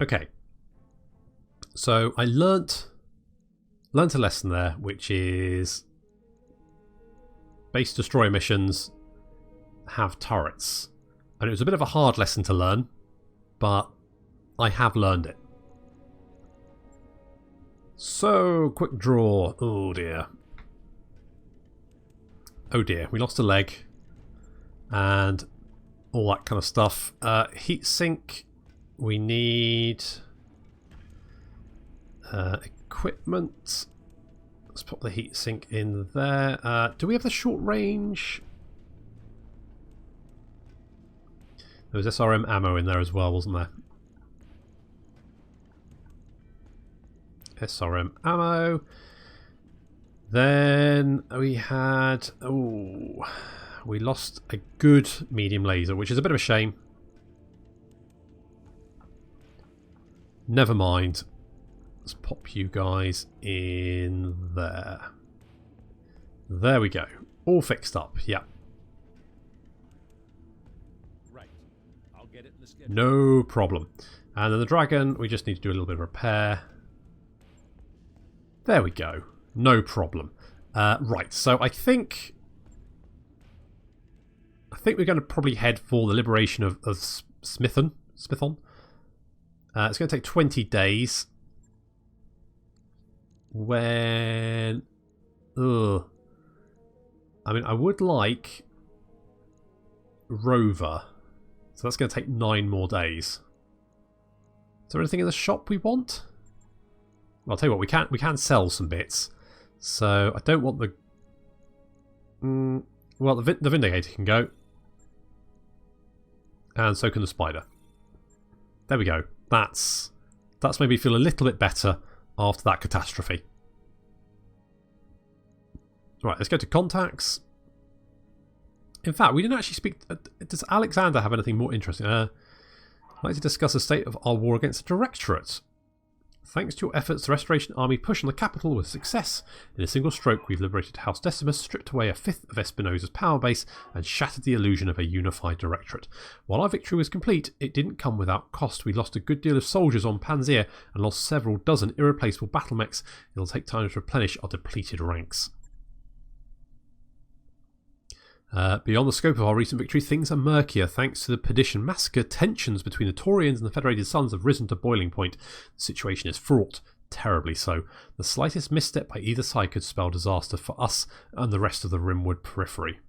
Okay. So I learnt a lesson there, which is base destroyer missions have turrets. And it was a bit of a hard lesson to learn, but I have learned it. So, quick draw. Oh dear. Oh dear, we lost a leg. And all that kind of stuff. Heatsink. We need equipment. Let's put the heatsink in there. Do we have the short range? There was SRM ammo in there as well, wasn't there? SRM ammo. Then we had... Oh, we lost a good medium laser, which is a bit of a shame. Never mind. Let's pop you guys in there. There we go. All fixed up. Yeah. Right. I'll get it in the schedule. No problem. And then the dragon, we just need to do a little bit of repair. There we go. No problem. Right, so I think we're going to probably head for the liberation of Smithon. It's going to take 20 days. When... Ugh. I mean, I would like Rover. So that's going to take 9 more days. Is there anything in the shop we want? Well, I'll tell you what, we can sell some bits. So I don't want the... well, the Vindicator can go. And so can the Spider. There we go. That's made me feel a little bit better after that catastrophe. Right, let's go to contacts. In fact, we didn't actually speak... does Alexander have anything more interesting? I'd like to discuss the state of our war against the Directorate. Thanks to your efforts, the Restoration Army pushed on the capital with success. In a single stroke, we've liberated House Decimus, stripped away a fifth of Espinosa's power base, and shattered the illusion of a unified Directorate. While our victory was complete, it didn't come without cost. We lost a good deal of soldiers on Panzer and lost several dozen irreplaceable battle mechs. It'll take time to replenish our depleted ranks. Beyond the scope of our recent victory, things are murkier. Thanks to the Perdition massacre, tensions between the Taurians and the Federated Sons have risen to boiling point. The situation is fraught, terribly so. The slightest misstep by either side could spell disaster for us and the rest of the Rimwood periphery.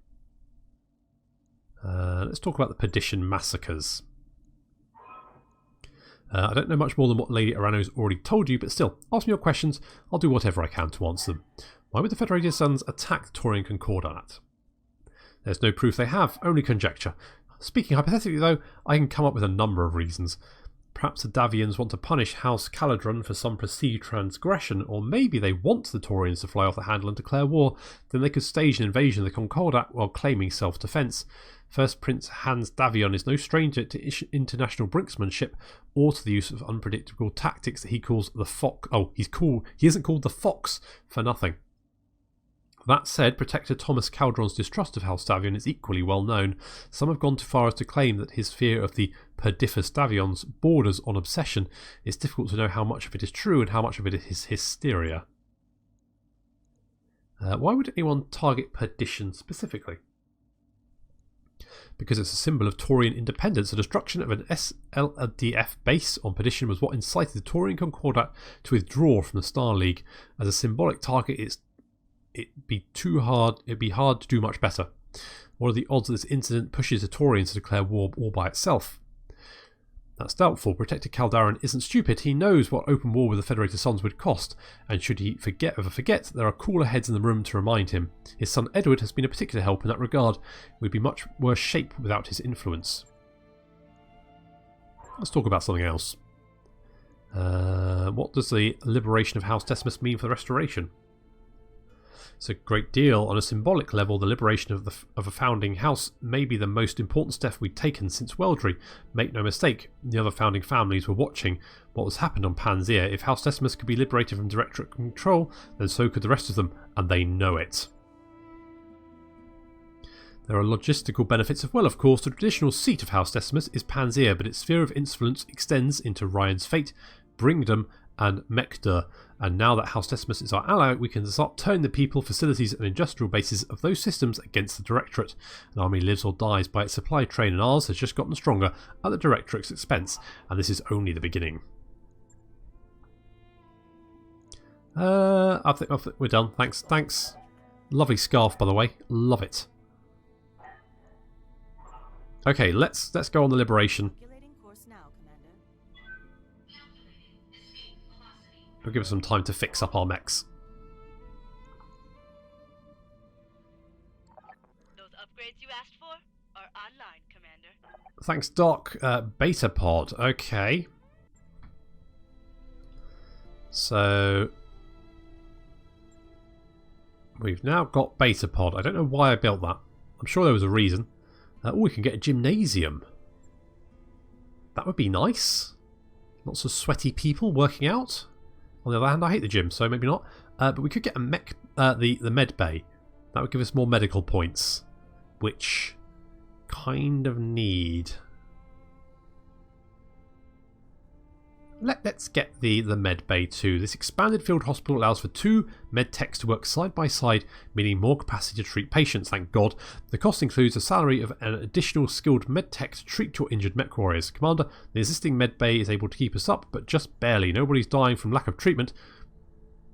Let's talk about the Perdition massacres. I don't know much more than what Lady Arano's already told you, but still, ask me your questions. I'll do whatever I can to answer them. Why would the Federated Sons attack the Taurian Concordat? There's no proof they have, only conjecture. Speaking hypothetically though, I can come up with a number of reasons. Perhaps the Davians want to punish House Caladron for some perceived transgression, or maybe they want the Taurians to fly off the handle and declare war. Then they could stage an invasion of the Concordat while claiming self-defence. First Prince Hans Davion is no stranger to international brinksmanship or to the use of unpredictable tactics that he calls the Fox. Oh, he isn't called the Fox for nothing. That said, Protector Thomas Caldron's distrust of House Davion is equally well known. Some have gone too far as to claim that his fear of the Perdifus Davions borders on obsession. It's difficult to know how much of it is true and how much of it is hysteria. Why would anyone target Perdition specifically? Because it's a symbol of Taurian independence. The destruction of an SLDF base on Perdition was what incited the Taurian Concordat to withdraw from the Star League. As a symbolic target, it'd be hard to do much better. What are the odds that this incident pushes the Taurians to declare war all by itself? That's doubtful. Protector Caldaran isn't stupid. He knows what open war with the Federated Sons would cost, and should he ever forget, there are cooler heads in the room to remind him. His son Edward has been a particular help in that regard. He would be much worse shape without his influence. Let's talk about something else. What does the liberation of House Decimus mean for the Restoration? It's a great deal. On a symbolic level, the liberation of a founding house may be the most important step we've taken since Weldry. Make no mistake, the other founding families were watching what was happened on Panzer. If House Decimus could be liberated from Directorate control, then so could the rest of them, and they know it. There are logistical benefits as well, of course. The traditional seat of House Decimus is Panzea, but its sphere of influence extends into Ryan's Fate, Bringdom, and Mechder. And now that House Decimus is our ally, we can start turning the people, facilities, and industrial bases of those systems against the Directorate. An army lives or dies by its supply train, and ours has just gotten stronger at the Directorate's expense, and this is only the beginning. I think we're done. Thanks. Lovely scarf, by the way. Love it. Okay, let's go on the liberation. We'll give us some time to fix up our mechs. Those upgrades you asked for are online, Commander. Thanks, Doc. Beta pod. Okay. So we've now got beta pod. I don't know why I built that. I'm sure there was a reason. Oh, we can get a gymnasium. That would be nice. Lots of sweaty people working out. On the other hand, I hate the gym, so maybe not. But we could get a mech, the med bay. That would give us more medical points, which kind of need. Let's get the med bay too. This expanded field hospital allows for 2 med techs to work side by side, meaning more capacity to treat patients, thank God. The cost includes a salary of an additional skilled med tech to treat your injured mech warriors. Commander, the existing med bay is able to keep us up, but just barely. Nobody's dying from lack of treatment.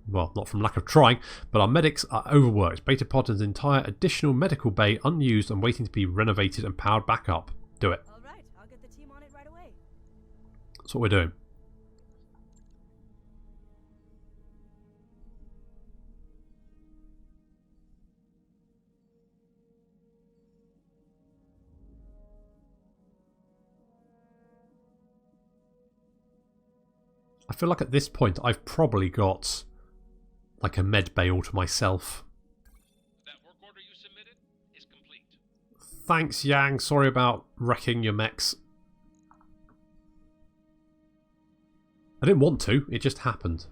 Well, not from lack of trying, but our medics are overworked. Beta pod has an entire additional medical bay unused and waiting to be renovated and powered back up. Do it. All right, I'll get the team on it right away. That's what we're doing. I feel like at this point I've probably got like a med bay all to myself. That work order you submitted is complete. Thanks, Yang. Sorry about wrecking your mechs. I didn't want to, it just happened.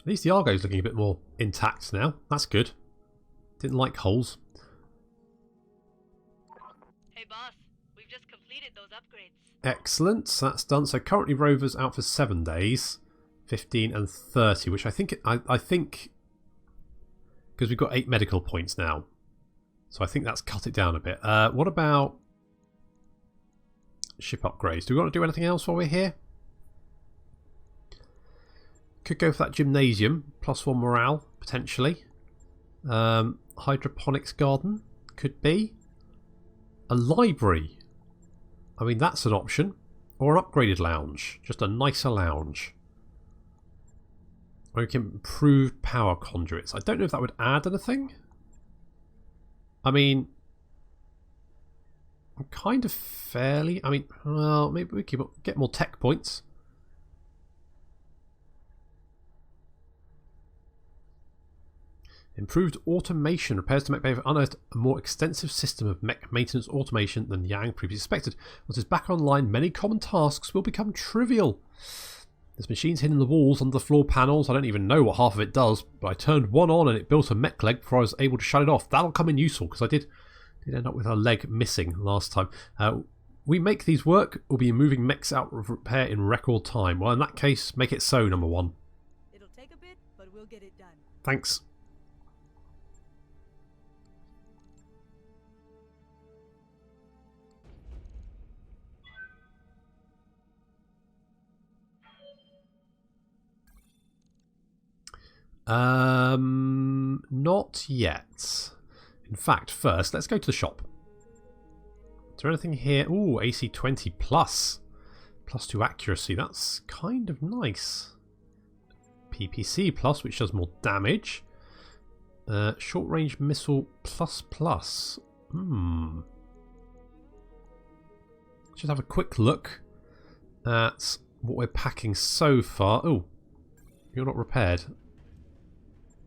At least the Argo's looking a bit more intact now. That's good. Didn't like holes. Hey boss, we've just completed those upgrades. Excellent. So that's done. So currently Rover's out for 7 days. 15 and 30, which I think because we've got 8 medical points now. So I think that's cut it down a bit. What about ship upgrades? Do we want to do anything else while we're here? Could go for that gymnasium, +1 morale, potentially. Hydroponics garden, could be. A library. I mean, that's an option. Or an upgraded lounge. Just a nicer lounge. Or we can improve power conduits. I don't know if that would add anything. I mean, I'm kind of fairly. I mean, well, maybe we can get more tech points. Improved automation. Repairs to mech bay have unearthed a more extensive system of mech maintenance automation than Yang previously suspected. Once it's back online, many common tasks will become trivial. There's machines hidden in the walls under the floor panels. I don't even know what half of it does, but I turned one on and it built a mech leg before I was able to shut it off. That'll come in useful, because I did end up with a leg missing last time. We make these work. We'll be moving mechs out of repair in record time. Well, in that case, make it so, number 1. It'll take a bit, but we'll get it done. Thanks. Not yet. In fact, first, let's go to the shop. Is there anything here? Ooh, AC 20 plus. +2 accuracy. That's kind of nice. PPC plus, which does more damage. Short range missile plus. Just have a quick look at what we're packing so far. Oh, you're not repaired.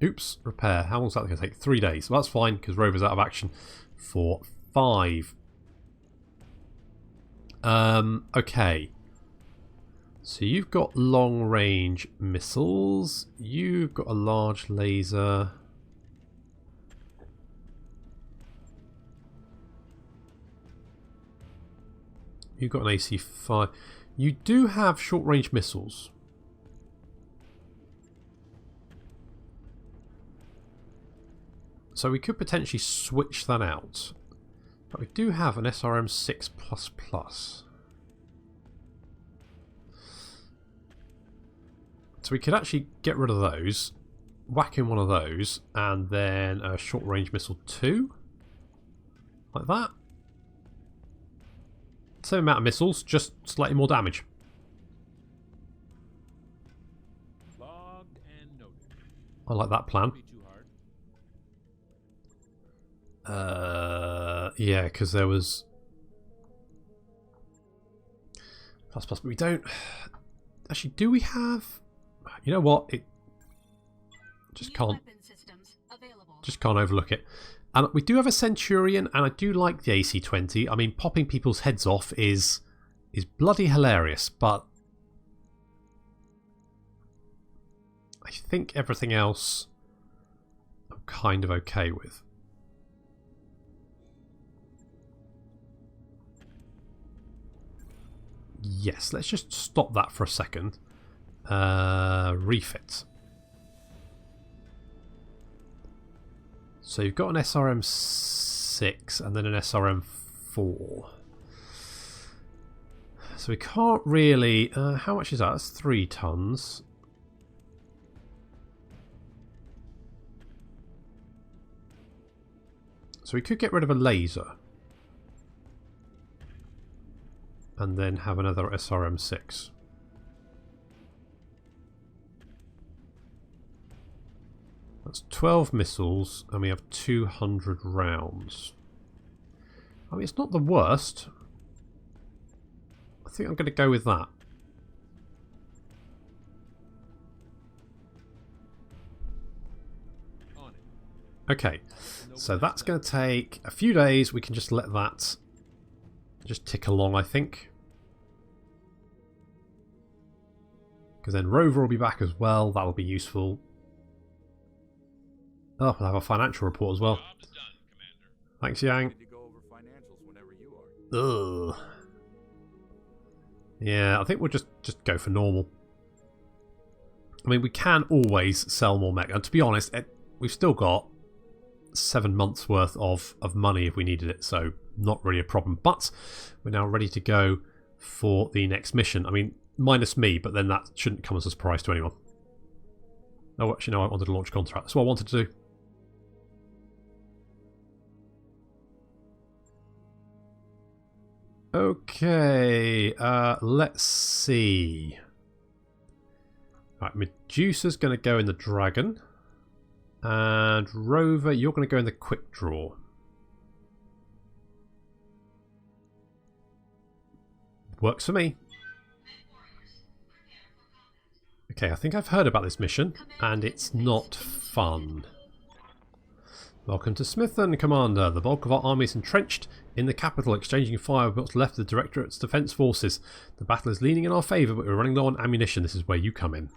Oops, repair. How long is that going to take? 3 days. Well, that's fine because Rover's out of action for 5. Okay. So you've got long range missiles. You've got a large laser. You've got an AC-5. You do have short range missiles. So we could potentially switch that out. But we do have an SRM-6++. So we could actually get rid of those, whack in one of those, and then a short range missile 2. Like that. Same amount of missiles, just slightly more damage. Logged and noted. I like that plan. Be too hard. Yeah, because there was plus, but we don't actually. Do we have? You know what? It just can't overlook it. And we do have a Centurion, and I do like the AC-20. I mean, popping people's heads off is bloody hilarious, but I think everything else I'm kind of okay with. Yes, let's just stop that for a second. Refit. So you've got an SRM-6 and then an SRM-4. So we can't really... how much is that? That's 3 tons. So we could get rid of a laser. And then have another SRM-6. That's 12 missiles, and we have 200 rounds. I mean, it's not the worst. I think I'm going to go with that. Okay, so that's going to take a few days. We can just let that just tick along, I think. Because then Rover will be back as well. That'll be useful. Oh, we'll have a financial report as well. Job's done, Commander. Thanks, Yang. Ready to go over financials whenever you are. Ugh. Yeah, I think we'll just go for normal. I mean, we can always sell more mech. And to be honest, we've still got 7 months worth of money if we needed it, so not really a problem. But we're now ready to go for the next mission. I mean, minus me, but then that shouldn't come as a surprise to anyone. Oh, actually, no, I wanted to launch contract. That's what I wanted to do. Okay, let's see. Right, Medusa's going to go in the Dragon. And Rover, you're going to go in the Quick Draw. Works for me. Okay, I think I've heard about this mission, and it's not fun. Welcome to Smithton, Commander. The bulk of our army is entrenched in the capital, exchanging fire with what's left of the Directorate's defence forces. The battle is leaning in our favour, but we're running low on ammunition. This is where you come in.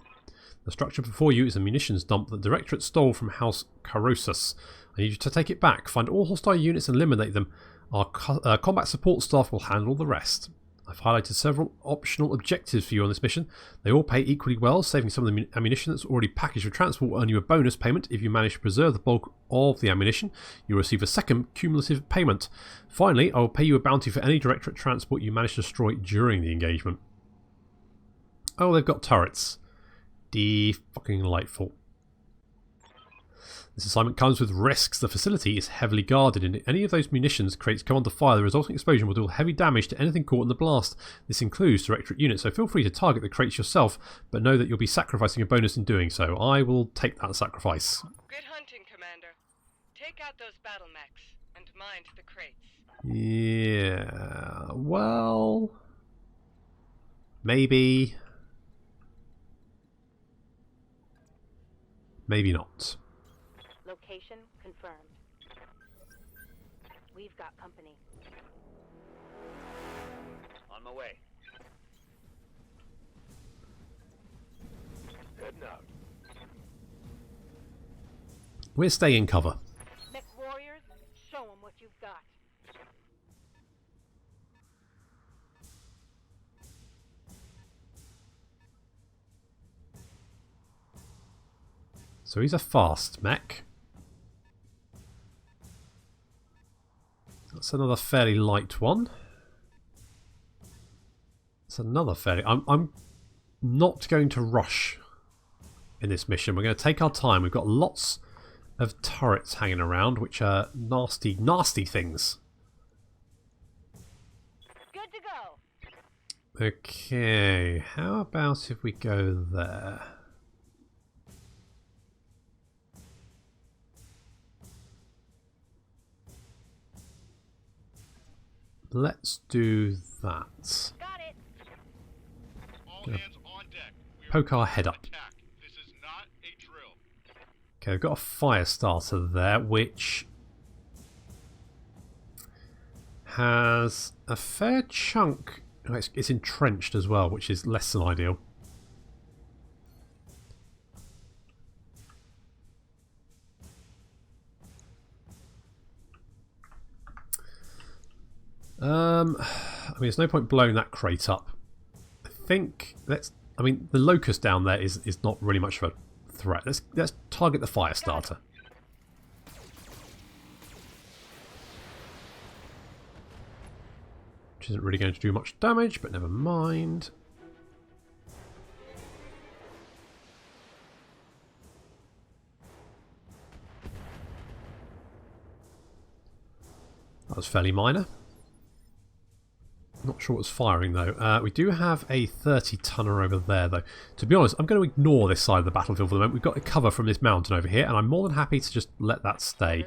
The structure before you is a munitions dump that the Directorate stole from House Carosus. I need you to take it back, find all hostile units and eliminate them. Our combat support staff will handle the rest. I've highlighted several optional objectives for you on this mission. They all pay equally well. Saving some of the ammunition that's already packaged for transport will earn you a bonus payment. If you manage to preserve the bulk of the ammunition, you'll receive a second cumulative payment. Finally, I will pay you a bounty for any Directorate transport you manage to destroy during the engagement. Oh, they've got turrets. Fucking delightful. This assignment comes with risks. The facility is heavily guarded, and any of those munitions crates come under fire, the resulting explosion will deal heavy damage to anything caught in the blast. This includes Directorate units, so feel free to target the crates yourself, but know that you'll be sacrificing a bonus in doing so. I will take that sacrifice. Good hunting, Commander. Take out those battle mechs and mind the crates. Yeah, well, maybe. maybe not. Location confirmed. We've got company. On my way. Heading out. We're staying in cover. Mech warriors, show them what you've got. So he's a fast mech. That's another fairly light one. That's another fairly... I'm not going to rush in this mission. We're going to take our time. We've got lots of turrets hanging around, which are nasty, nasty things. Good to go. Okay, how about if we go there? Let's do that. Got it. All Yeah. hands on deck. We are Poke our head up. attack. This is not a drill. Okay, we've got a fire starter there, which has a fair chunk. Oh, it's entrenched as well, which is less than ideal. I mean, there's no point blowing that crate up. I think let's. I mean, the locust down there is not really much of a threat. Let's target the fire starter. Which isn't really going to do much damage, but never mind. That was fairly minor. Not sure what's firing though. We do have a 30-tonner over there though. To be honest, I'm going to ignore this side of the battlefield for the moment. We've got a cover from this mountain over here, and I'm more than happy to just let that stay.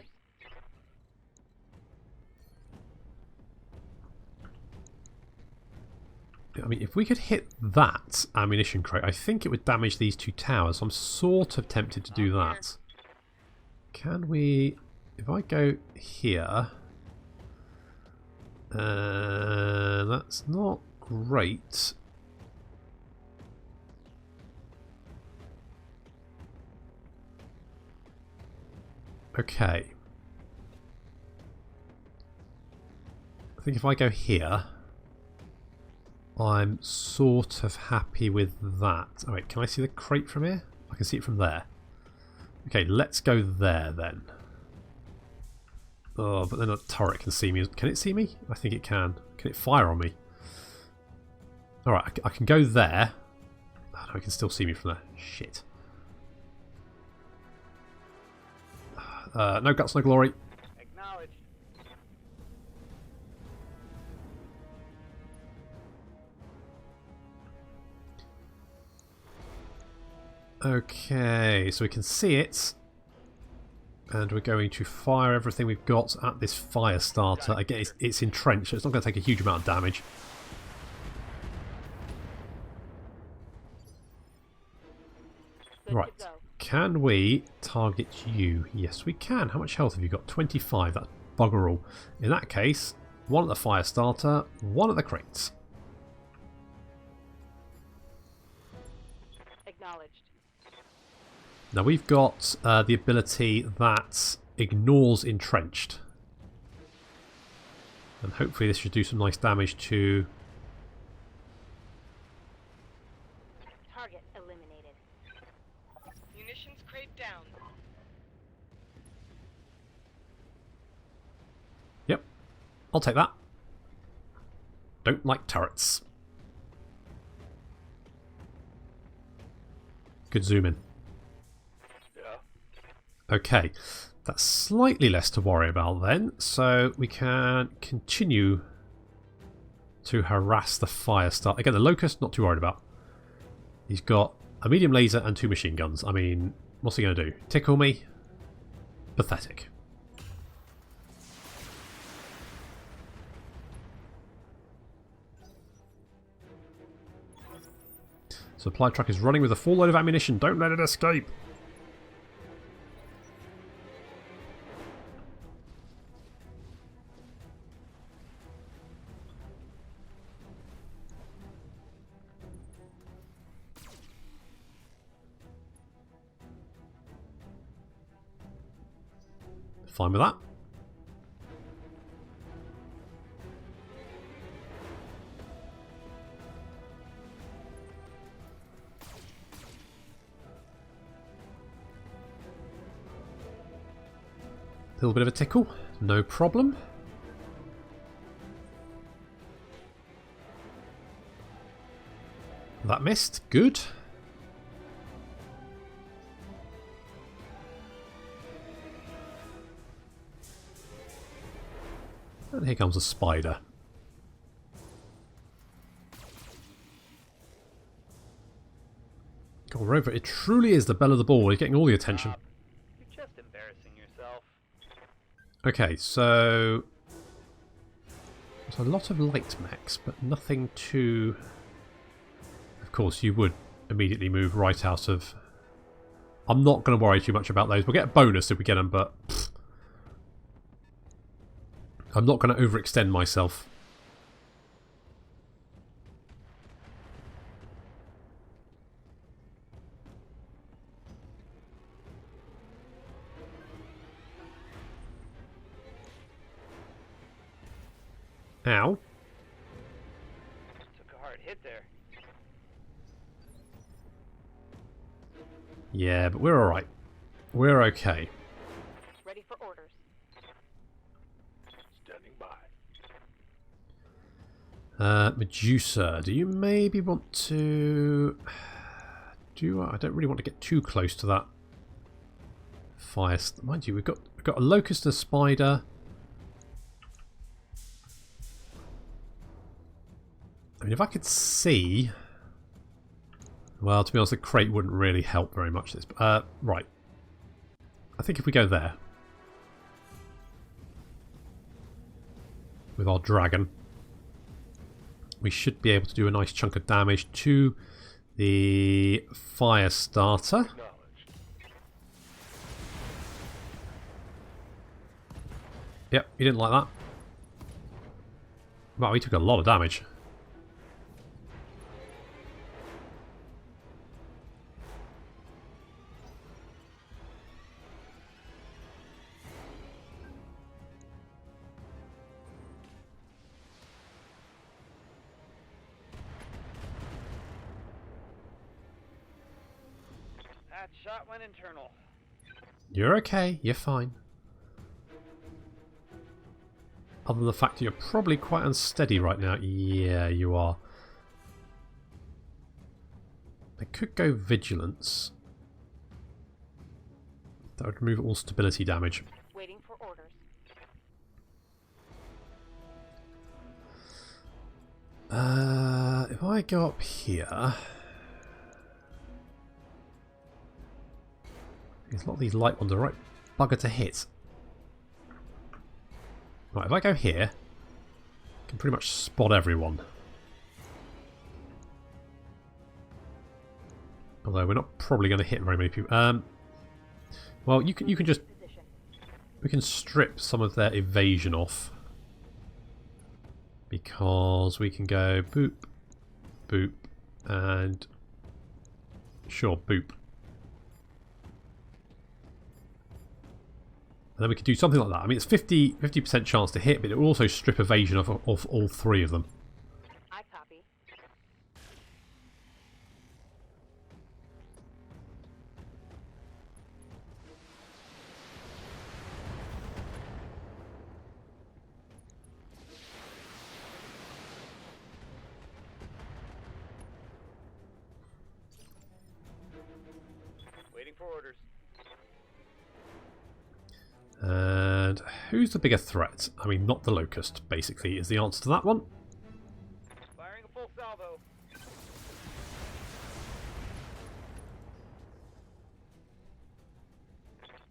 I mean, if we could hit that ammunition crate, I think it would damage these two towers. I'm sort of tempted to do that. Can we... If I go here... that's not great. Okay. I think if I go here, I'm sort of happy with that. Oh wait, can I see the crate from here? I can see it from there. Okay, let's go there then. Oh, but then a turret can see me. Can it see me? I think it can. Can it fire on me? Alright, I can go there. Oh, no, it can still see me from there. Shit. No guts, no glory. Acknowledged. Okay, so we can see it. And we're going to fire everything we've got at this fire starter. Again, it's entrenched, so it's not going to take a huge amount of damage. Good Right. to go. Can we target you? Yes, we can. How much health have you got? 25. That's bugger all. In that case, one at the fire starter, one at the crates. Acknowledged. Now we've got the ability that ignores entrenched. And hopefully this should do some nice damage to... Target eliminated. Munitions crate down. Yep, I'll take that. Don't like turrets. Good zoom in. Okay, that's slightly less to worry about then, so we can continue to harass the fire start. Again, the locust, not too worried about. He's got a medium laser and 2 machine guns. I mean, what's he going to do? Tickle me? Pathetic. Supply truck is running with a full load of ammunition. Don't let it escape. Fine with that. A little bit of a tickle, no problem. That missed, good. And here comes a spider. God, Rover, it truly is the belle of the ball. You're getting all the attention. You're just embarrassing yourself. Okay, so there's a lot of light mechs, but nothing too... Of course, you would immediately move right out of... I'm not going to worry too much about those. We'll get a bonus if we get them, but... Pfft. I'm not going to overextend myself. Ow. Took a hard hit there. Yeah, but we're alright. We're okay. Ready for orders. Standing by. Medusa, do you maybe want to... I don't really want to get too close to that fire. Mind you, we've got a locust and a spider. I mean, if I could see... Well, to be honest, the crate wouldn't really help very much. Right. I think if we go there... with our dragon, we should be able to do a nice chunk of damage to the fire starter. Yep, he didn't like that. Wow, he took a lot of damage. That shot went internal. You're okay, you're fine. Other than the fact that you're probably quite unsteady right now. Yeah, you are. I could go vigilance. That would remove all stability damage. Waiting for orders. If I go up here... There's a lot of these light ones are right bugger to hit. Right, if I go here, I can pretty much spot everyone. Although we're not probably going to hit very many people. Well, you can just... We can strip some of their evasion off. Because we can go boop, boop, and... Sure, boop. And then we could do something like that. I mean, it's 50% chance to hit, but it will also strip evasion off all three of them. I copy. Waiting for orders. And who's the bigger threat? I mean, not the locust, basically, is the answer to that one. Firing a full salvo.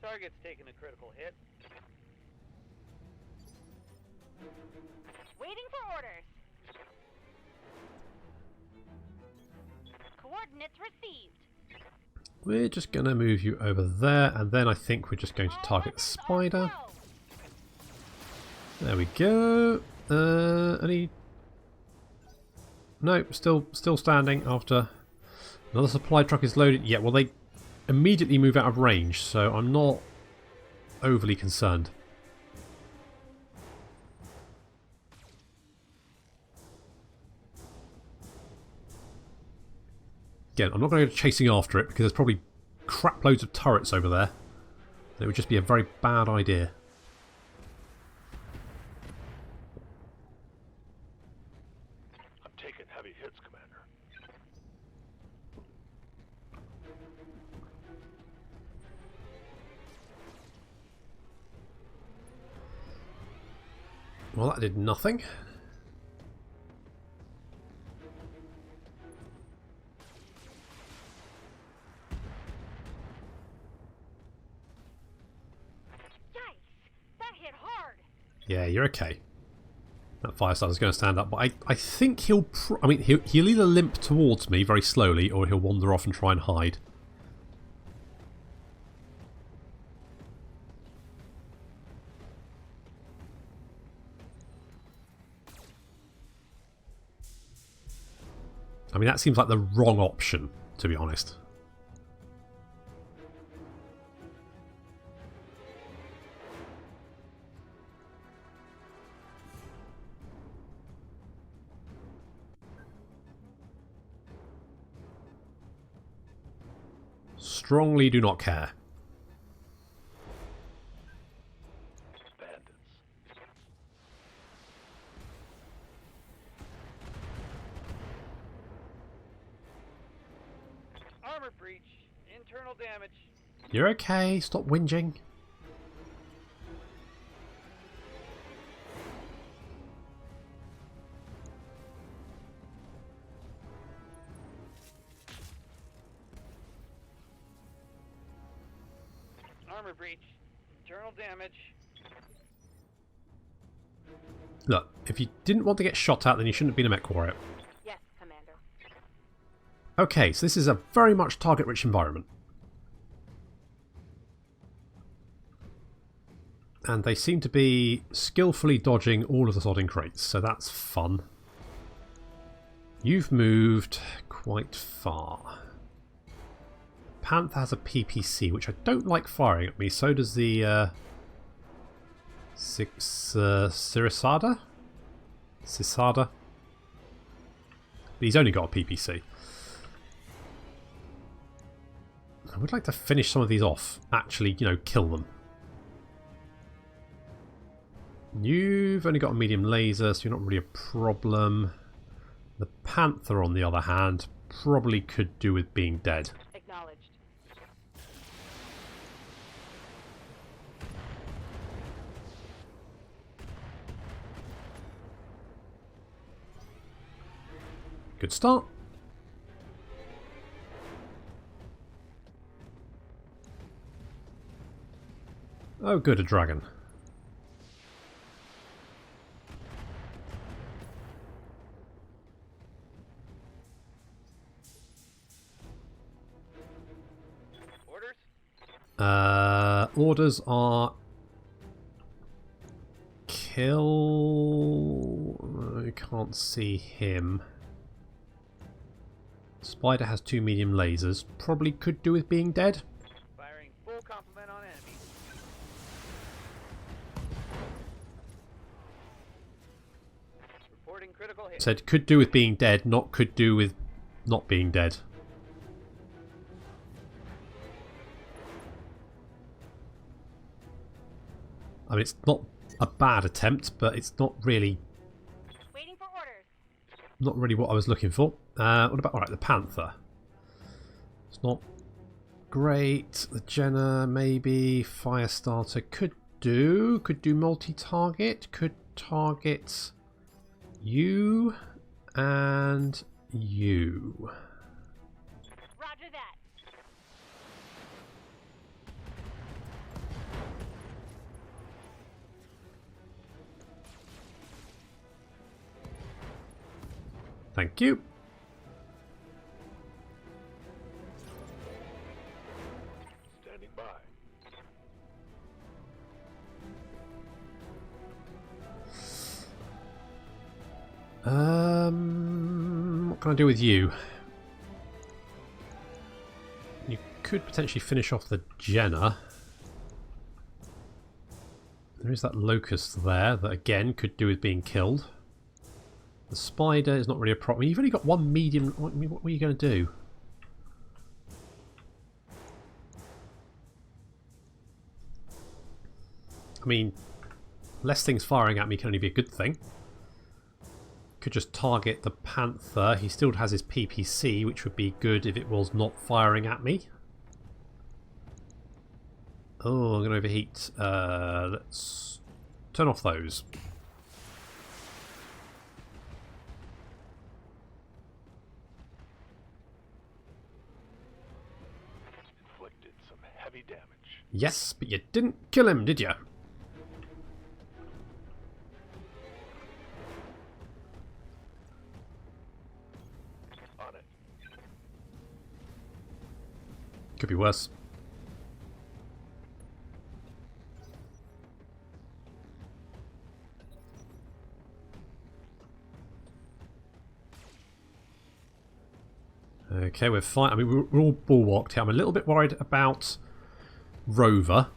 Target's taking a critical hit. Waiting for orders. Coordinates received. We're just going to move you over there, and then I think we're just going to target the spider. There we go. Any... No, still standing after another supply truck is loaded. Yeah, well, they immediately move out of range, so I'm not overly concerned. Again, I'm not going to go chasing after it because there's probably crap loads of turrets over there. It would just be a very bad idea. I'm taking heavy hits, Commander. Well, that did nothing. Yeah, you're okay. That Firestarter's going to stand up, but I think he'll... he'll either limp towards me very slowly, or he'll wander off and try and hide. I mean, that seems like the wrong option, to be honest. Strongly do not care. Bandits. Armor breach. Internal damage. You're okay. Stop whinging. Armor breach. Internal damage. Look, if you didn't want to get shot at, then you shouldn't have been a mech warrior. Yes, Commander. Okay, so this is a very much target-rich environment. And they seem to be skillfully dodging all of the sodding crates, so that's fun. You've moved quite far. Panther has a PPC, which I don't like firing at me. So does the Cirisada? Cisada? But he's only got a PPC. I would like to finish some of these off. Actually, you know, kill them. You've only got a medium laser, so you're not really a problem. The Panther, on the other hand, probably could do with being dead. Acknowledged. Good start. Oh, good, a dragon. Orders? Orders are... Kill... I can't see him. Spider has 2 medium lasers. Probably could do with being dead. Firing full complement on enemy. Reporting critical hit. Said could do with being dead, not could do with not being dead. I mean, it's not a bad attempt, but it's not really... Waiting for orders. Not really what I was looking for. What about... Alright, the Panther. It's not great. The Jenna, maybe. Firestarter could do. Could do multi-target. Could target you and you. Roger that. Thank you. Standing by. What can I do with you? You could potentially finish off the Jenna. There is that Locust there that again could do with being killed. The Spider is not really a problem. You've only got one medium. What are you going to do? mean, less things firing at me can only be a good thing. Could just target the Panther. He still has his PPC, which would be good if it was not firing at me. Oh, I'm going to overheat. Let's turn off those. Inflicted some heavy damage. Yes, but you didn't kill him, did you? On it. Could be worse. Okay, we're fine. I mean, we're all bulwarked here. I'm a little bit worried about Rover.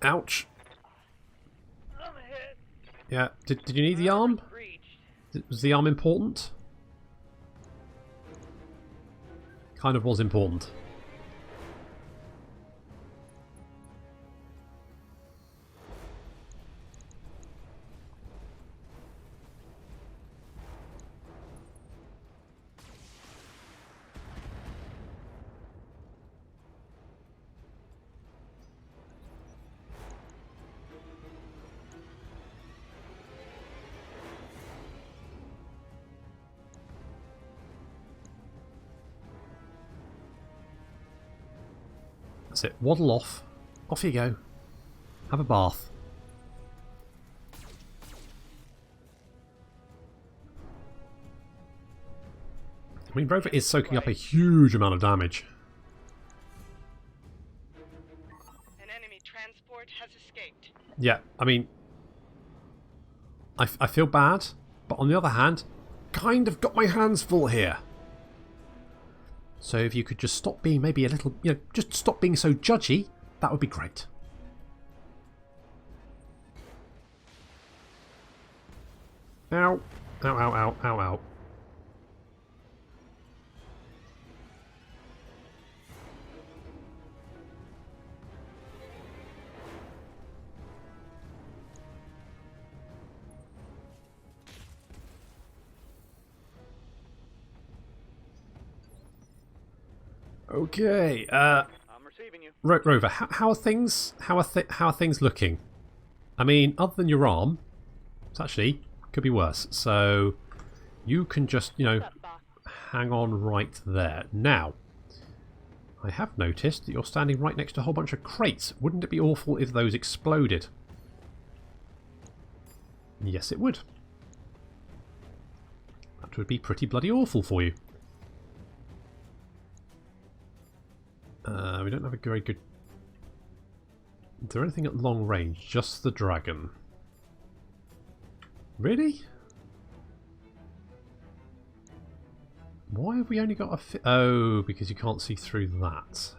Ouch. I'm hit. Yeah, did you need the arm? Breached. Was the arm important? Kind of was important. That's it. Waddle off. Off you go. Have a bath. I mean, Rover is soaking up a huge amount of damage. An enemy transport has escaped. Yeah, I mean, I feel bad, but on the other hand, kind of got my hands full here. So if you could just stop being maybe a little, just stop being so judgy, that would be great. Ow. Ow, ow, ow, ow, ow. Okay, I'm receiving you. Rover, how are things? How are things looking? I mean, other than your arm, it's actually could be worse. So you can just, hang on right there. Now, I have noticed that you're standing right next to a whole bunch of crates. Wouldn't it be awful if those exploded? Yes, it would. That would be pretty bloody awful for you. We don't have a very good... Is there anything at long range? Just the dragon. Really? Why have we only got a... Oh, because you can't see through that.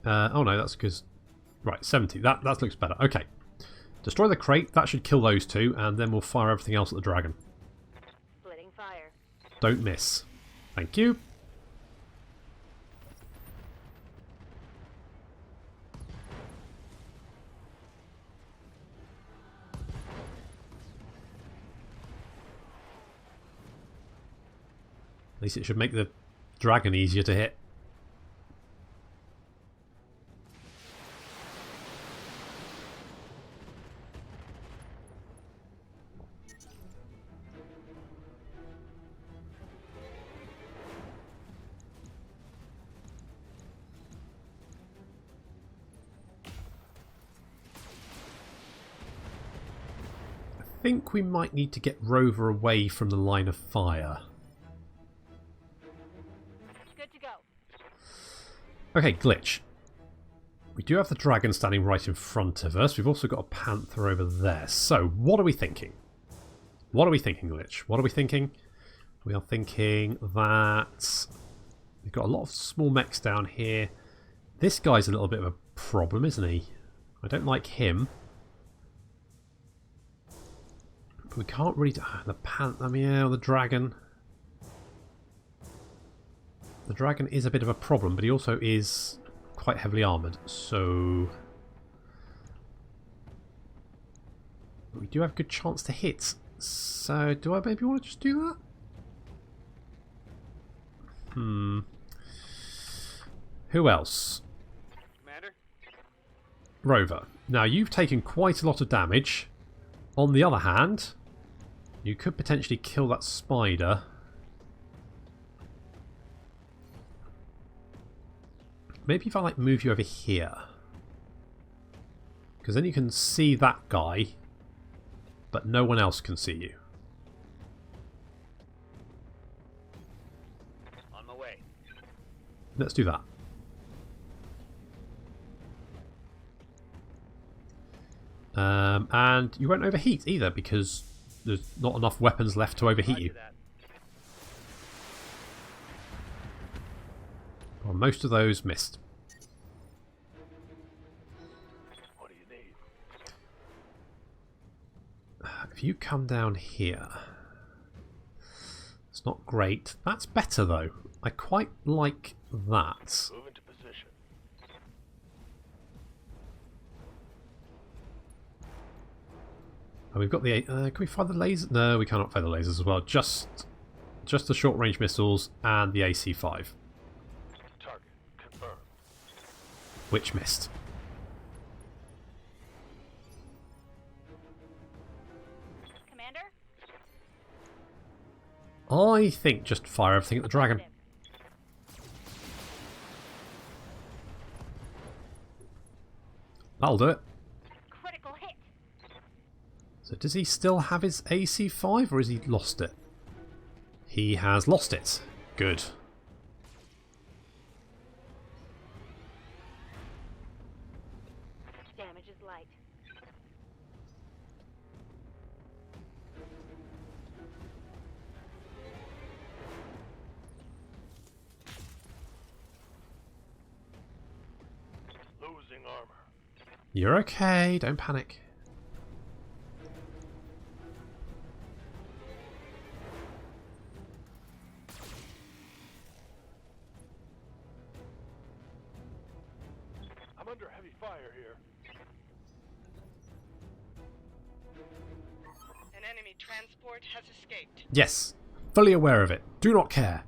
Oh no, that's because... Right, 70. That looks better. Okay. Destroy the crate. That should kill those two, and then we'll fire everything else at the dragon. Splitting fire. Don't miss. Thank you. At least it should make the dragon easier to hit. I think we might need to get Rover away from the line of fire. Good to go. Okay, glitch. We do have the dragon standing right in front of us. We've also got a panther over there. So, what are we thinking? What are we thinking, glitch? What are we thinking? We are thinking that we've got a lot of small mechs down here. This guy's a little bit of a problem, isn't he? I don't like him. But we can't really... the dragon. The dragon is a bit of a problem, but he also is quite heavily armoured, so... we do have a good chance to hit. So, do I maybe want to just do that? Who else? Commander? Rover. Now, you've taken quite a lot of damage. On the other hand, you could potentially kill that spider. Maybe if I like move you over here. Because then you can see that guy, but no one else can see you. On my way. Let's do that. And you won't overheat either because there's not enough weapons left to overheat you. Well, most of those missed. What do you need? If you come down here... it's not great. That's better though. I quite like that. Move into position. And we've got the... can we fire the lasers? No, we cannot fire the lasers as well. Just the short-range missiles and the AC-5. Target confirmed. Which missed. Commander? I think just fire everything at the dragon. That'll do it. Critical hit. So does he still have his AC-5 or has he lost it? He has lost it. Good. Damage is light. Losing armor. You're okay. Don't panic. I'm under heavy fire here. An enemy transport has escaped. Yes. Fully aware of it. Do not care.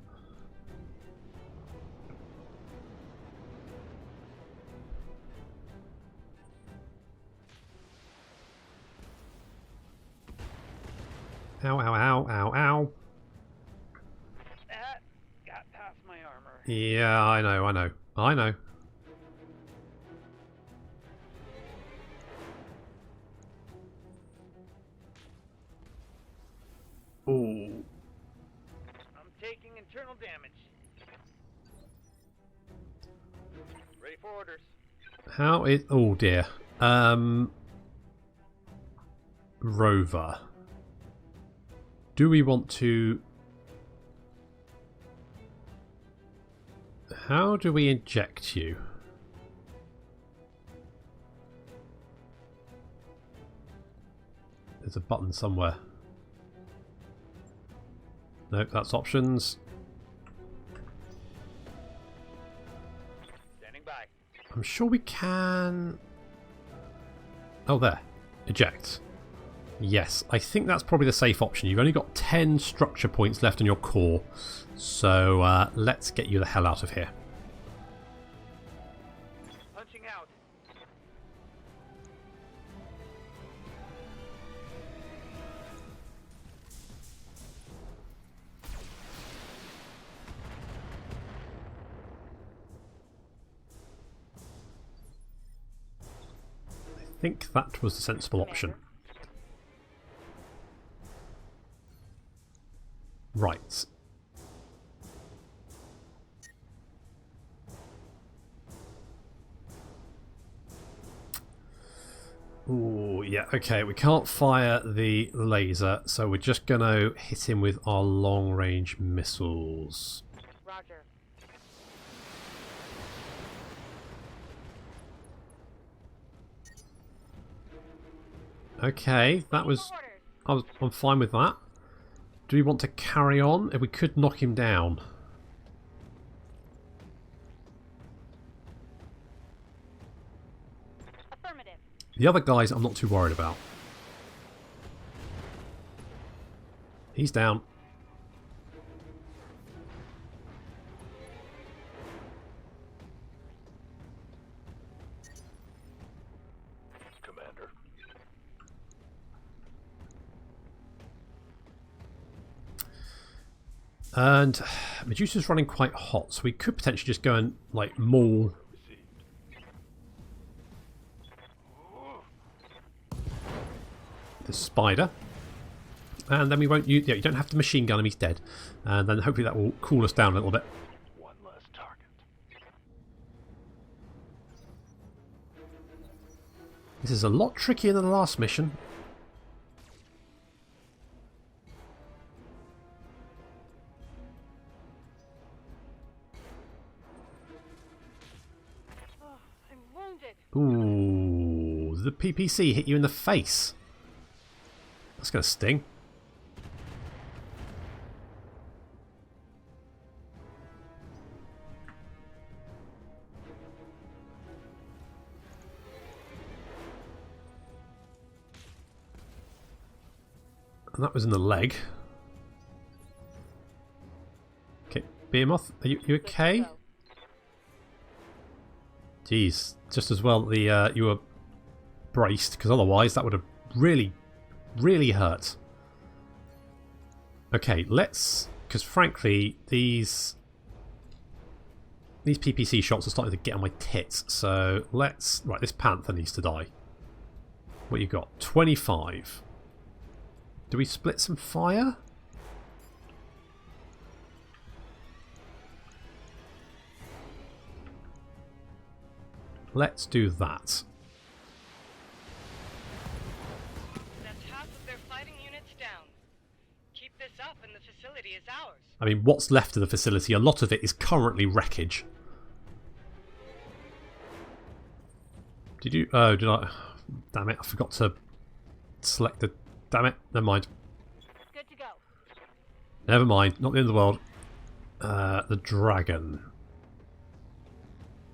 Ow, ow, ow, ow, ow. That got past my armor. Yeah, I know, I know. I know. Ooh. I'm taking internal damage. Ready for orders. How is... oh dear. Rover. Do we want to... how do we inject you? There's a button somewhere. Nope, that's options. Standing by. I'm sure we can... oh, there. Eject. Yes, I think that's probably the safe option. You've only got 10 structure points left in your core. So let's get you the hell out of here. Punching out. I think that was the sensible option. Right. Ooh, yeah, okay, we can't fire the laser, so we're just going to hit him with our long-range missiles. Roger. Okay, that was... Orders. I'm fine with that. Do we want to carry on? If we could knock him down. Affirmative. The other guys I'm not too worried about. He's down. Commander. And Medusa's running quite hot, so we could potentially just go and like maul Received. the spider. And then we won't use... Yeah, you don't have to machine gun him, he's dead. And then hopefully that will cool us down a little bit. One less target. This is a lot trickier than the last mission. Oh, I'm wounded. Ooh, the PPC hit you in the face. That's going to sting. And that was in the leg. Okay, Behemoth, are you okay? Jeez, just as well the you were braced, because otherwise that would have really hurt. Okay, let's... Because frankly, these PPC shots are starting to get on my tits, so let's... Right, this Panther needs to die. What you got? 25. Do we split some fire? Let's do that. That's half of their fighting units down. Keep this up and the facility is ours. I mean, what's left of the facility, a lot of it is currently wreckage. Did you... Oh, did I... Damn it, I forgot to select the... Damn it, never mind. Good to go. Never mind, not the end of the world. The dragon.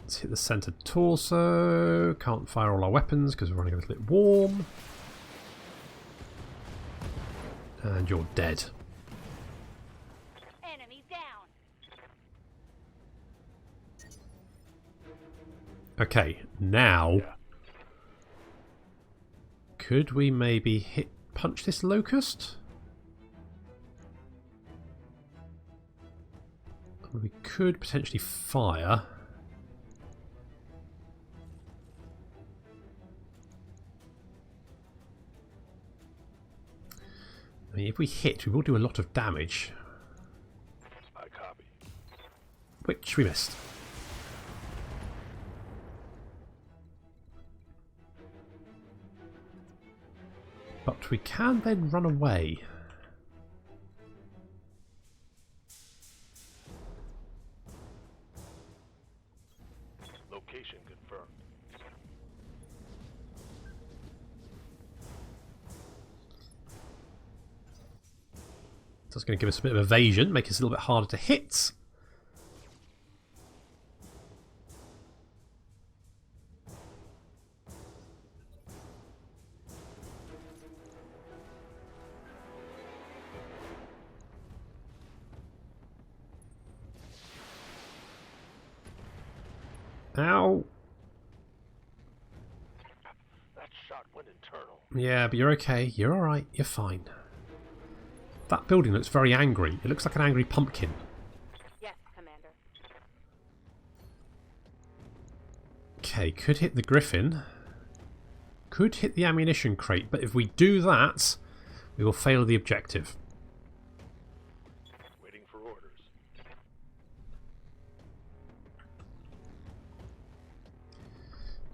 Let's hit the centre torso. Can't fire all our weapons because we're running a little bit warm. And you're dead. Enemies down. Okay, now... Could we maybe punch this locust? We could potentially fire. I mean, if we hit, we will do a lot of damage. I copy. Which we missed. But we can then run away. Location confirmed. So it's going to give us a bit of evasion, make us a little bit harder to hit. Ow. That shot went internal. Yeah, but you're okay. You're alright. You're fine. That building looks very angry. It looks like an angry pumpkin. Yes, Commander. Okay, could hit the griffin. Could hit the ammunition crate, but if we do that, we will fail the objective. Waiting for orders.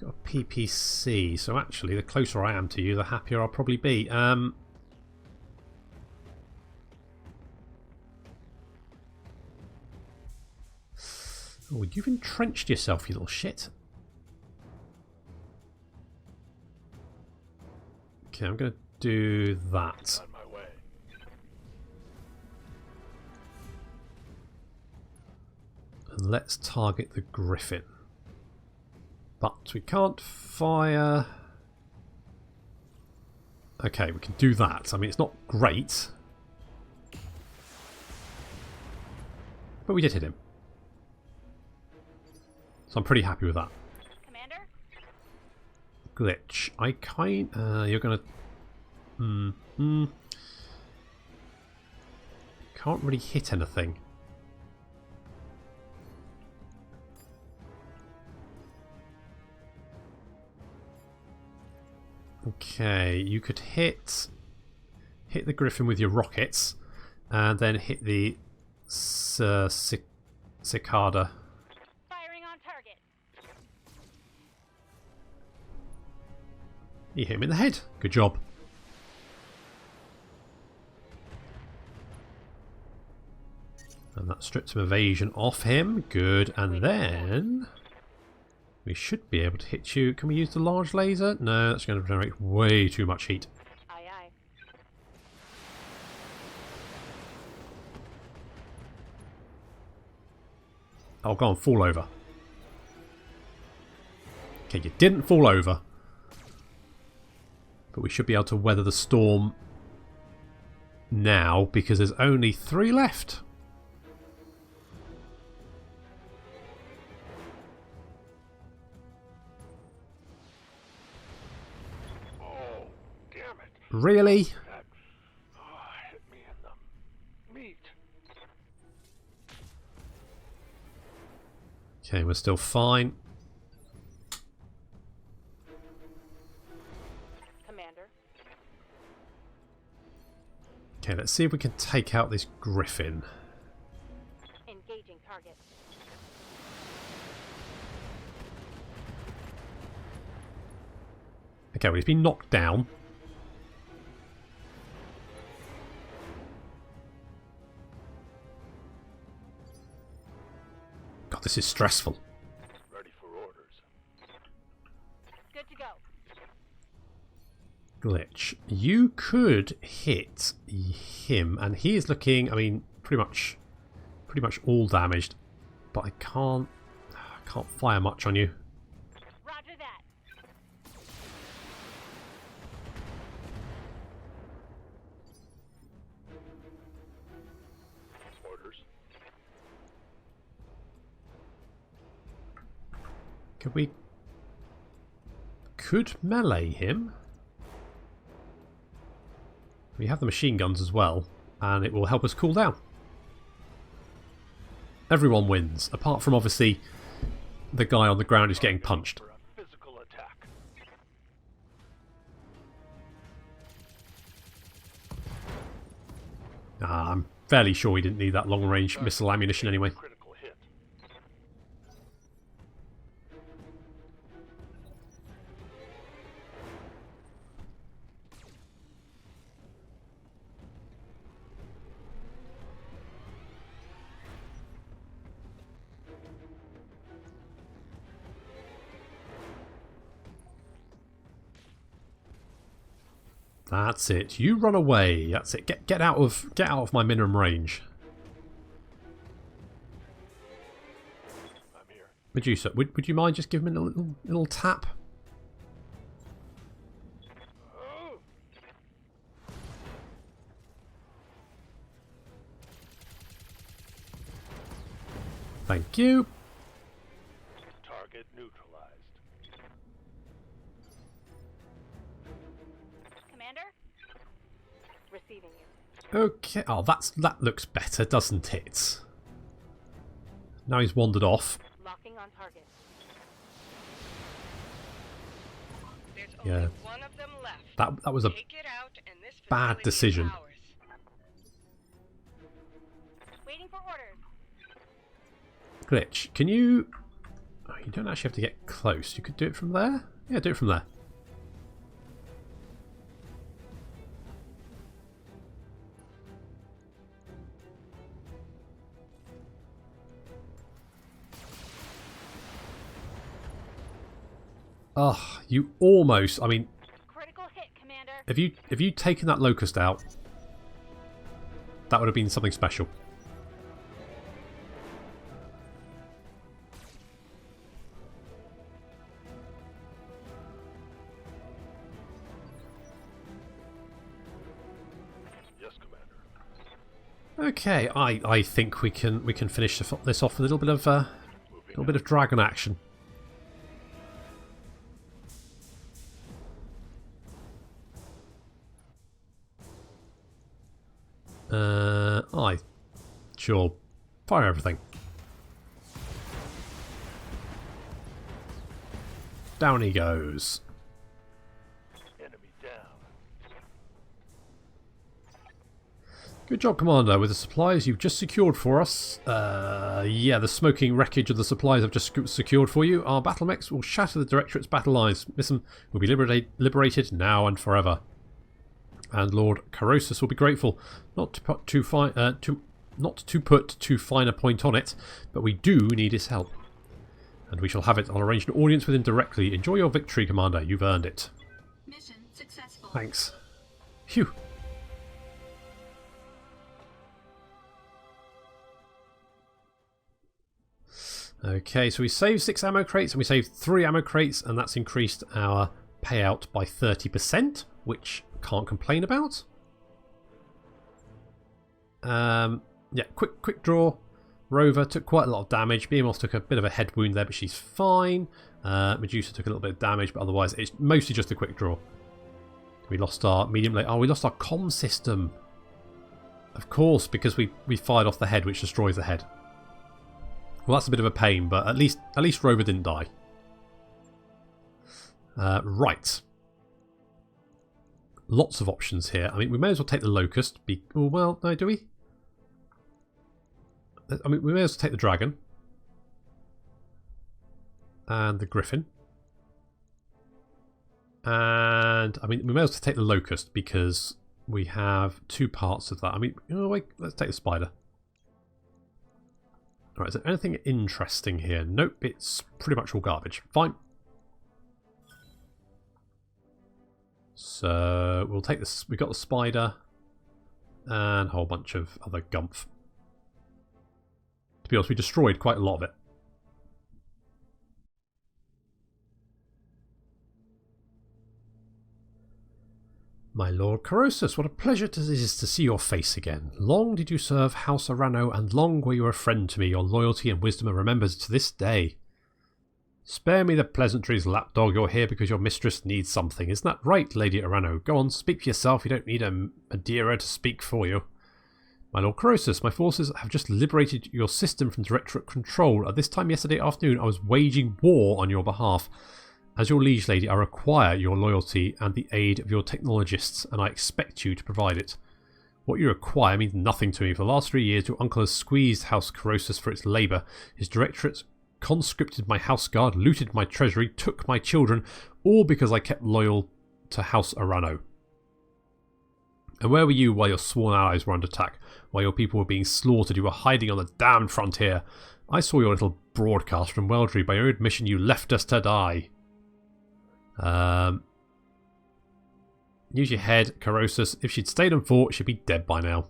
Got a PPC, so actually the closer I am to you, the happier I'll probably be. Oh, you've entrenched yourself, you little shit. Okay, I'm going to do that. On my way. And let's target the Griffin. But we can't fire... Okay, we can do that. I mean, it's not great. But we did hit him. So I'm pretty happy with that. Commander? Glitch. I kind... you're gonna... Can't really hit anything. Okay, you could hit the Griffin with your rockets, and then hit the cicada. Firing on target. You hit him in the head. Good job. And that stripped some evasion off him. Good. And then we should be able to hit you. Can we use the large laser? No, that's going to generate way too much heat. Aye, aye. Oh, go on, fall over. Okay, you didn't fall over. But we should be able to weather the storm now because there's only 3 left. Oh, damn it. Really? That hit me in the meat. Okay, we're still fine. Commander? Okay, let's see if we can take out this Griffin. Engaging target. Okay, well, he's been knocked down. God, this is stressful. Ready for orders. Good to go. Glitch. You could hit him, and he is looking, I mean, pretty much all damaged. But I can't fire much on you. Roger that. Orders. Could melee him. We have the machine guns as well, and it will help us cool down. Everyone wins, apart from obviously the guy on the ground who's getting punched. For a physical attack. I'm fairly sure he didn't need that long-range missile ammunition anyway. Critical hit. That's it. You run away. That's it. Get out of my minimum range. I'm here. Medusa, would you mind just giving him a little tap? Oh, Thank you. target neutralized. Commander? Receiving you. Okay. Oh, that looks better, doesn't it? Now he's wandered off. Locking on target. There's Yeah. only one of them left. That was a Take it out, and this bad facility is decision. ours. Waiting for orders. glitch. Can you... Oh, you don't actually have to get close. You could do it from there? Yeah, do it from there. Oh, you almost... I mean, Critical hit, Commander. If you'd taken that locust out, that would have been something special. Yes, Commander. Okay, I think we can finish this off with a little bit of dragon action. Sure. Fire everything. Down he goes. Enemy down. Good job, Commander, with the supplies you've just secured for us. Yeah, the smoking wreckage of the supplies I've just secured for you. Our battle mechs will shatter the Directorate's battle lines. Missum will be liberated now and forever. And Lord Carosus will be grateful. Not to put too fine a point on it, but we do need his help. And we shall have it. I'll arrange an audience with him directly. Enjoy your victory, Commander. You've earned it. Mission successful. Thanks. Phew. Okay, so we saved 6 ammo crates and we saved 3 ammo crates, and that's increased our payout by 30%, which can't complain about. Yeah, quick draw. Rover took quite a lot of damage. Beamos took a bit of a head wound there, but she's fine. Medusa took a little bit of damage, but otherwise it's mostly just a quick draw. We lost our medium late. Oh, we lost our comm system. Of course, because we fired off the head, which destroys the head. Well, that's a bit of a pain, but at least Rover didn't die. Right. Lots of options here. I mean, we may as well take the locust. Oh, well, no, do we? I mean, we may as well take the dragon. And the griffin. And, I mean, we may as well take the locust because we have 2 parts of that. I mean, oh, wait, let's take the spider. Alright, is there anything interesting here? Nope, it's pretty much all garbage. Fine. So, we'll take this. We've got the spider and a whole bunch of other gumph. To be honest, we destroyed quite a lot of it. My Lord Carosus, what a pleasure it is to see your face again. Long did you serve House Arano, and long were you a friend to me. Your loyalty and wisdom are remembered to this day. Spare me the pleasantries, lapdog. You're here because your mistress needs something. Isn't that right, Lady Arano? Go on, speak for yourself. You don't need a Madeira to speak for you. My Lord Carosus, my forces have just liberated your system from Directorate control. At this time yesterday afternoon, I was waging war on your behalf. As your liege lady, I require your loyalty and the aid of your technologists, and I expect you to provide it. What you require means nothing to me. For the last 3 years, your uncle has squeezed House Carosus for its labour. His directorate conscripted my house guard, looted my treasury, took my children, all because I kept loyal to House Arano. And where were you while your sworn allies were under attack? While your people were being slaughtered, you were hiding on the damned frontier. I saw your little broadcast from Weldry. By your admission, you left us to die. Use your head, Carosus. If she'd stayed and fought, she'd be dead by now.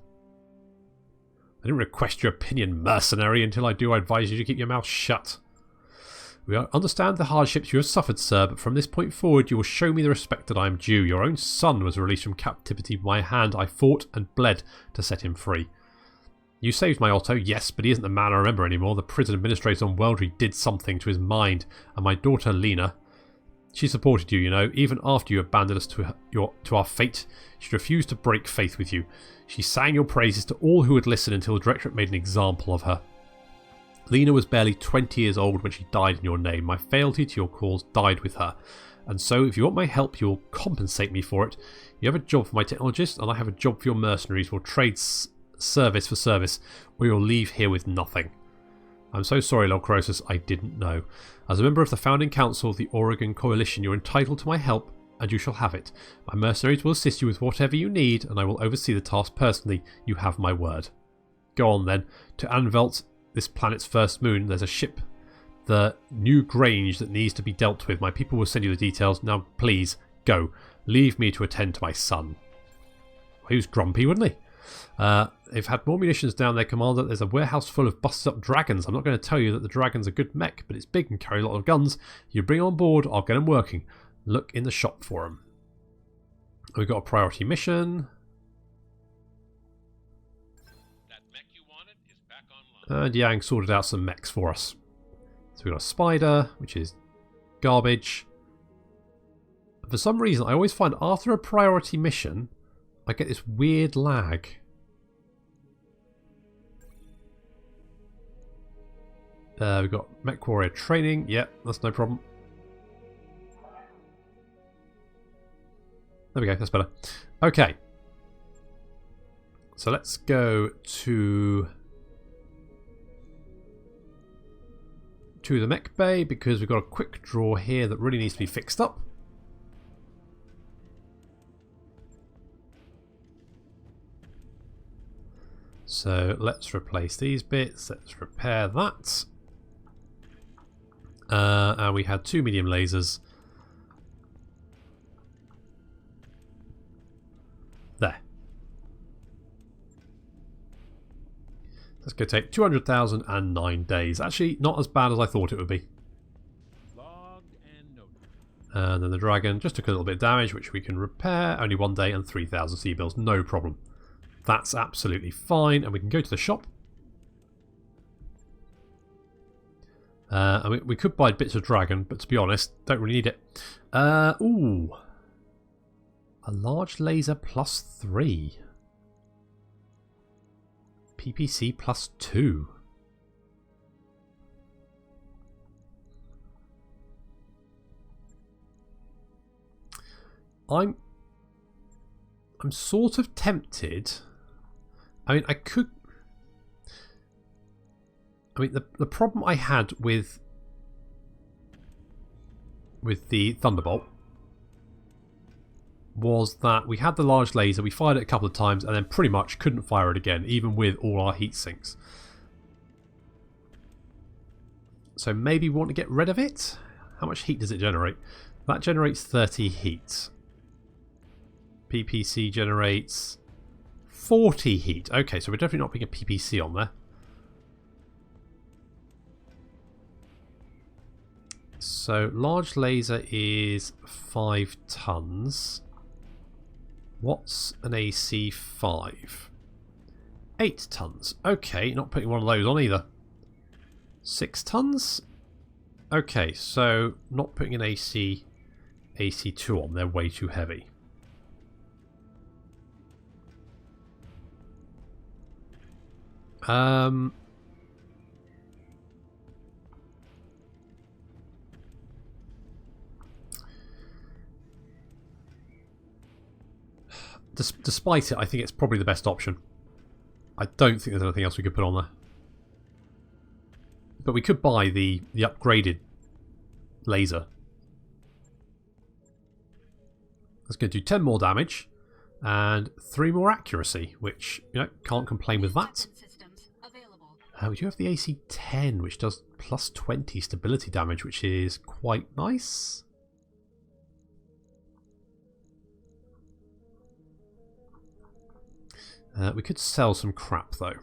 I didn't request your opinion, mercenary. Until I do, I advise you to keep your mouth shut. We understand the hardships you have suffered, sir, but from this point forward you will show me the respect that I am due. Your own son was released from captivity by my hand. I fought and bled to set him free. You saved my Otto, yes, but he isn't the man I remember anymore. The prison administrator on Weldry did something to his mind, and my daughter Lena, she supported you, you know, even after you abandoned us to our fate. She refused to break faith with you. She sang your praises to all who would listen until the Directorate made an example of her. Lena was barely 20 years old when she died in your name. My fealty to your cause died with her. And so, if you want my help, you will compensate me for it. You have a job for my technologists, and I have a job for your mercenaries. We'll trade service for service, or you'll leave here with nothing. I'm so sorry, Lord Carosus, I didn't know. As a member of the founding council of the Oregon Coalition, you're entitled to my help, and you shall have it. My mercenaries will assist you with whatever you need, and I will oversee the task personally. You have my word. Go on then. To Anvelt, this planet's first moon, there's a ship, the New Grange, that needs to be dealt with. My people will send you the details. Now, please, go. Leave me to attend to my son. He was grumpy, wouldn't he? They've had more munitions down there, Commander. There's a warehouse full of busted up dragons. I'm not going to tell you that the dragon's a good mech, but it's big and carry a lot of guns. You bring them on board, I'll get them working. Look in the shop for them. We've got a priority mission. That mech you wanted is back online. And Yang sorted out some mechs for us. So we've got a spider, which is garbage. For some reason, I always find after a priority mission, I get this weird lag. We've got Mech Warrior training. Yep, that's no problem. There we go, that's better. Okay. So let's go to the mech bay because we've got a quick draw here that really needs to be fixed up. So let's replace these bits. Let's repair that. And we had 2 medium lasers. There. That's going to take 200,000 and 9 days. Actually, not as bad as I thought it would be. Logged and noted. And then the dragon just took a little bit of damage, which we can repair. Only 1 day and 3,000 sea bills. No problem. That's absolutely fine. And we can go to the shop. I mean, we could buy bits of dragon, but to be honest, don't really need it. Ooh. A large laser +3. PPC +2. I'm sort of tempted. I mean, I could... I mean, the problem I had with the Thunderbolt was that we had the large laser, we fired it a couple of times, and then pretty much couldn't fire it again, even with all our heat sinks. So maybe we want to get rid of it? How much heat does it generate? That generates 30 heat. PPC generates 40 heat. Okay, so we're definitely not putting a PPC on there. So large laser is 5 tons. What's an AC5? 8 tons. Okay, not putting one of those on either. 6 tons? Okay, so not putting an AC2 on. They're way too heavy. Despite it, I think it's probably the best option. I don't think there's anything else we could put on there. But we could buy the upgraded laser. That's going to do 10 more damage and 3 more accuracy, which, you know, can't complain with that. We do have the AC10, which does +20 stability damage, which is quite nice. We could sell some crap though.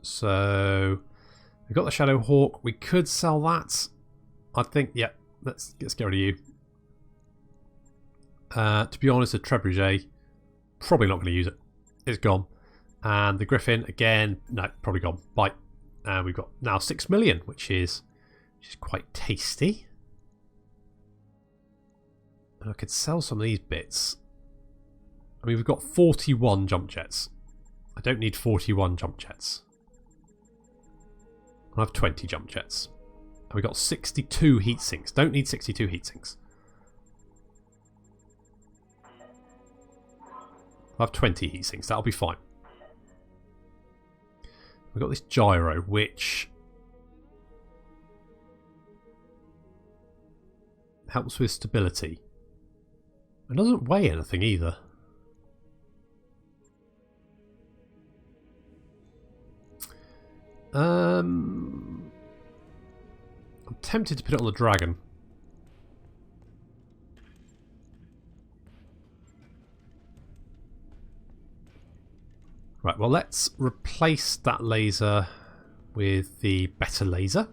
So we've got the Shadow Hawk. We could sell that. I think, yeah, let's get rid of you. To be honest, the Trebuchet, probably not going to use it. It's gone. And the Griffin, again, no, probably gone. Bye. And we've got now 6 million, which is quite tasty. And I could sell some of these bits. I mean, we've got 41 jump jets. I don't need 41 jump jets. I have 20 jump jets. And we've got 62 heat sinks. Don't need 62 heat sinks. I have 20 heat sinks. That'll be fine. We've got this gyro, which helps with stability. It doesn't weigh anything either. I'm tempted to put it on the dragon. Right, well, let's replace that laser with the better laser.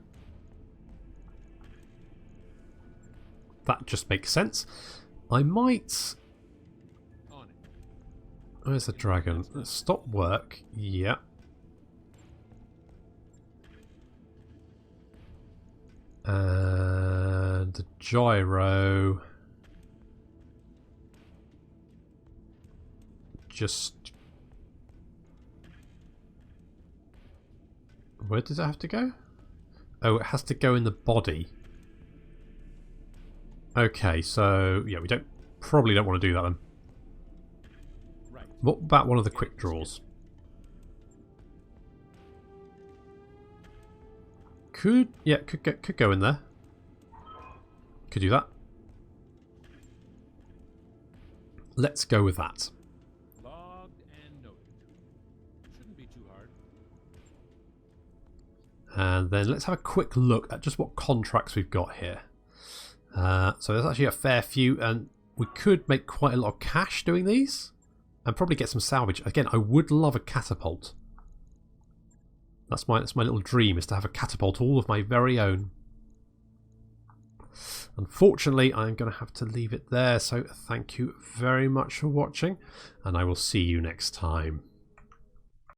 That just makes sense. I might... On it. Where's the dragon? Stop work. Yeah. And the gyro... Just... Where does it have to go? Oh, it has to go in the body. Okay, so yeah, we probably don't want to do that then. Right. What about one of the quick draws? Could go in there. Could do that. Let's go with that. Logged and noted. Shouldn't be too hard. And then let's have a quick look at just what contracts we've got here. So there's actually a fair few, and we could make quite a lot of cash doing these, and probably get some salvage. Again, I would love a catapult. That's my little dream, is to have a catapult all of my very own. Unfortunately, I'm going to have to leave it there, so thank you very much for watching, and I will see you next time.